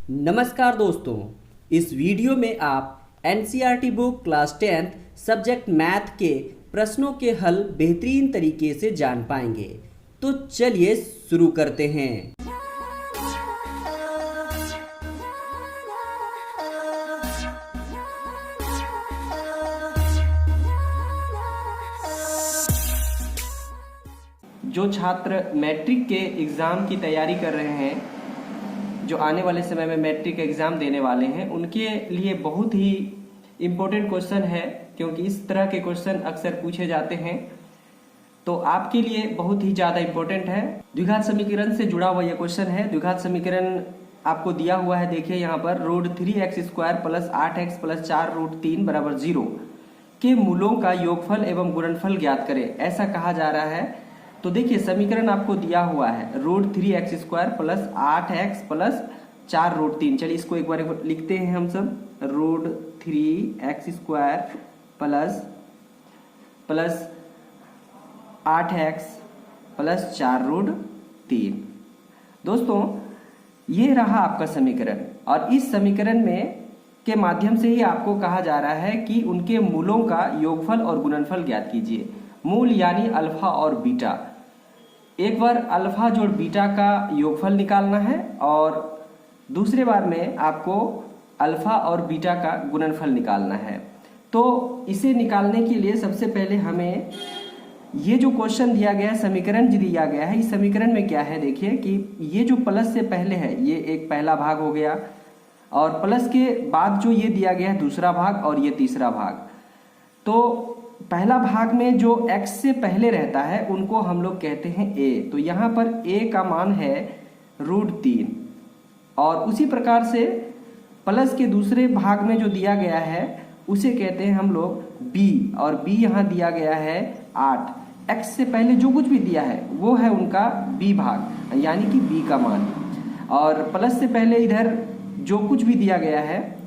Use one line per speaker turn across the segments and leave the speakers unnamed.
नमस्कार दोस्तों, इस वीडियो में आप NCERT book class 10th subject math के प्रश्नों के हल बेहतरीन तरीके से जान पाएंगे। तो चलिए शुरू करते हैं। जो छात्र मैट्रिक के एग्ज़ाम की तैयारी कर रहे हैं, जो आने वाले समय में मैट्रिक एग्ज़ाम देने वाले हैं, उनके लिए बहुत ही इम्पोर्टेंट क्वेश्चन है, क्योंकि इस तरह के क्वेश्चन अक्सर पूछे जाते हैं। तो आपके लिए बहुत ही ज़्यादा इम्पोर्टेंट है। द्विघात समीकरण से जुड़ा हुआ यह क्वेश्चन है। द्विघात समीकरण आपको दिया हुआ है, देखिए यहाँ पर रूट 3x² + 8x + 4 रूट 3 बराबर 0 के मूलों का योगफल एवं गुणनफल ज्ञात करें, ऐसा कहा जा रहा है। तो देखिए समीकरण आपको दिया हुआ है रूट 3x² + 8x + 4 रूट 3। चलिए इसको एक बार लिखते हैं हम सब। Root 3x² + 8x + 4 root 3। दोस्तों ये रहा आपका समीकरण, और इस समीकरण में के माध्यम से ही आपको कहा जा रहा है कि उनके मूलों का योगफल और गुणनफल ज्ञात कीजिए। मूल यानी अल्फा और बीटा। एक बार अल्फा जोड़ बीटा का योगफल निकालना है, और दूसरे बार में आपको अल्फा और बीटा का गुणनफल निकालना है। तो इसे निकालने के लिए सबसे पहले हमें ये जो क्वेश्चन दिया गया है, समीकरण जो दिया गया है, इस समीकरण में क्या है देखिए कि ये जो प्लस से पहले है ये एक पहला भाग हो गया, और प्लस के बाद जो ये दिया गया है दूसरा भाग, और ये तीसरा भाग। तो पहला भाग में जो x से पहले रहता है उनको हम लोग कहते हैं a। तो यहाँ पर a का मान है रूट 3, और उसी प्रकार से प्लस के दूसरे भाग में जो दिया गया है उसे कहते हैं हम लोग b, और b यहाँ दिया गया है 8। x से पहले जो कुछ भी दिया है वो है उनका b भाग, यानी कि b का मान। और प्लस से पहले इधर जो कुछ भी दिया गया है,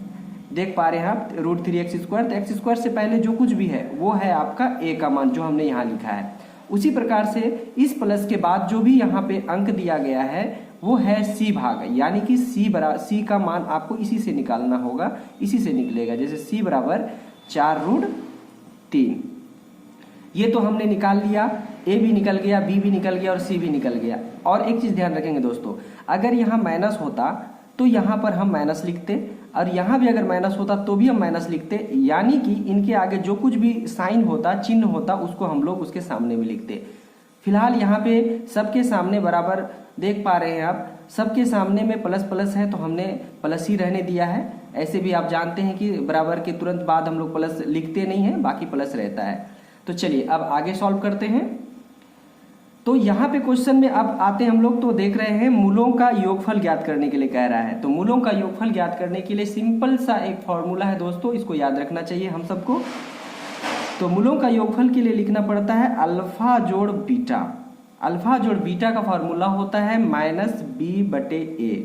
देख पा रहे हैं आप रूट 3x², तो x² से पहले जो कुछ भी है वो है आपका a का मान, जो हमने यहाँ लिखा है। उसी प्रकार से इस प्लस के बाद जो भी यहाँ पे अंक दिया गया है वो है c भाग, यानी कि c का मान आपको इसी से निकालना होगा, इसी से निकलेगा। जैसे c बराबर 4 रूट 3। ये तो हमने निकाल लिया, a भी निकल गया, b भी निकल गया और c भी निकल गया। और एक चीज ध्यान रखेंगे दोस्तों, अगर यहाँ माइनस होता तो यहाँ पर हम माइनस लिखते, और यहाँ भी अगर माइनस होता तो भी हम माइनस लिखते, यानी कि इनके आगे जो कुछ भी साइन होता, चिन्ह होता, उसको हम लोग उसके सामने में लिखते। फिलहाल यहाँ पे सबके सामने बराबर देख पा रहे हैं आप, सबके सामने में प्लस प्लस है तो हमने प्लस ही रहने दिया है। ऐसे भी आप जानते हैं कि बराबर के तुरंत बाद हम लोग प्लस लिखते नहीं हैं, बाकी प्लस रहता है। तो चलिए अब आगे सॉल्व करते हैं। तो यहाँ पे क्वेश्चन में अब आते हैं हम लोग, तो देख रहे हैं मूलों का योगफल ज्ञात करने के लिए कह रहा है। तो मूलों का योगफल ज्ञात करने के लिए सिंपल सा एक फॉर्मूला है दोस्तों, इसको याद रखना चाहिए हम सबको। तो मूलों का योगफल के लिए लिखना पड़ता है अल्फा जोड़ बीटा। अल्फा जोड़ बीटा का फॉर्मूला होता है -b/a।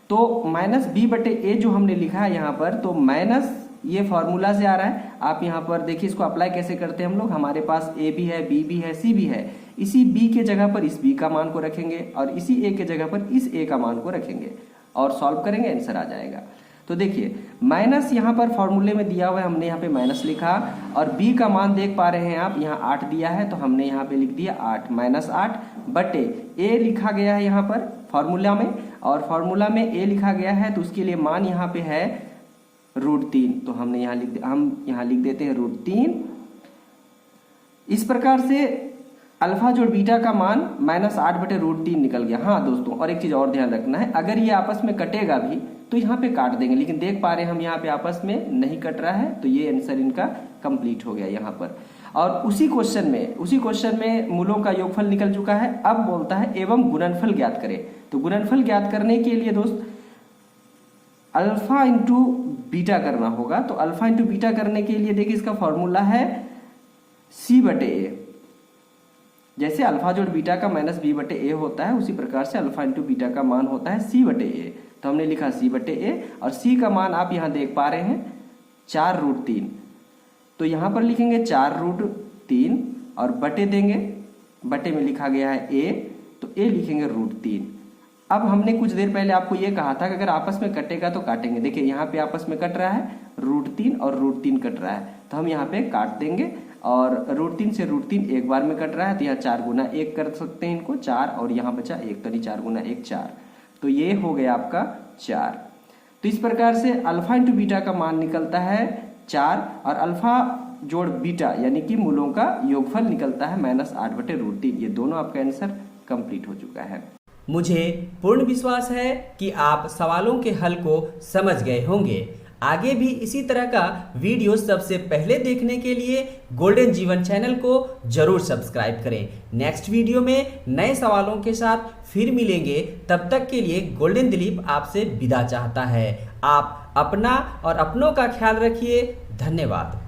तो -b/a जो हमने लिखा है यहाँ पर, तो माइनस ये फॉर्मूला से आ रहा है। आप यहाँ पर देखिए इसको अप्लाई कैसे करते हैं हम लोग। हमारे पास a भी है, b भी है, c भी है। इसी b के जगह पर इस b का मान को रखेंगे, और इसी a के जगह पर इस a का मान को रखेंगे, और सॉल्व करेंगे, आंसर आ जाएगा। तो देखिए माइनस यहाँ पर फॉर्मूले में दिया हुआ है, हमने यहाँ पे माइनस लिखा, और b का मान देख पा रहे हैं आप, यहाँ 8 दिया है तो हमने यहाँ पे लिख दिया 8 -8 बटे a लिखा गया है यहाँ पर फॉर्मूला में, और फॉर्मूला में a लिखा गया है तो उसके लिए मान यहाँ पे है रूट 3। तो हमने यहाँ लिख देते हैं रूट 3। इस प्रकार से अल्फा जोड़ बीटा का मान -8/√3 निकल गया। हाँ दोस्तों, और एक चीज और ध्यान रखना है, अगर ये आपस में कटेगा भी तो यहाँ पे काट देंगे, लेकिन देख पा रहे हैं हम यहाँ पे आपस में नहीं कट रहा है, तो ये आंसर इनका कंप्लीट हो गया यहाँ पर। और उसी क्वेश्चन में मूलों का योगफल निकल चुका है। अब बोलता है एवं गुणनफल ज्ञात करें। तो गुणनफल ज्ञात करने के लिए दोस्त अल्फा इंटू बीटा करना होगा। तो अल्फा इंटू बीटा करने के लिए देखिए इसका फॉर्मूला है c/a। जैसे अल्फा जोड़ बीटा का -b/a होता है, उसी प्रकार से अल्फा इंटू बीटा का मान होता है c/a। तो हमने लिखा c/a, और c का मान आप यहाँ देख पा रहे हैं 4 रूट 3। तो यहाँ पर लिखेंगे 4 रूट 3 और बटे देंगे, बटे में लिखा गया है a, तो a लिखेंगे रूट 3। अब हमने कुछ देर पहले आपको ये कहा था कि अगर आपस में कटेगा तो काटेंगे। देखिए यहाँ पे आपस में कट रहा है, √3 और √3 कट रहा है, तो हम यहाँ पे काट देंगे। और √3 से √3 एक बार में कट रहा है, तो यहाँ 4 गुना 1 कर सकते हैं इनको, 4, और यहाँ बचा 1, तो 4 गुना 1 4, तो ये हो गया आपका 4। तो इस प्रकार से अल्फा इंटू बीटा का मान निकलता है 4, और अल्फा जोड़ बीटा यानी कि मूलों का योगफल निकलता है -8/√3। ये दोनों आपका आंसर कंप्लीट हो चुका है।
मुझे पूर्ण विश्वास है कि आप सवालों के हल को समझ गए होंगे। आगे भी इसी तरह का वीडियो सबसे पहले देखने के लिए गोल्डन जीवन चैनल को जरूर सब्सक्राइब करें। नेक्स्ट वीडियो में नए सवालों के साथ फिर मिलेंगे। तब तक के लिए गोल्डन दिलीप आपसे विदा चाहता है। आप अपना और अपनों का ख्याल रखिए। धन्यवाद।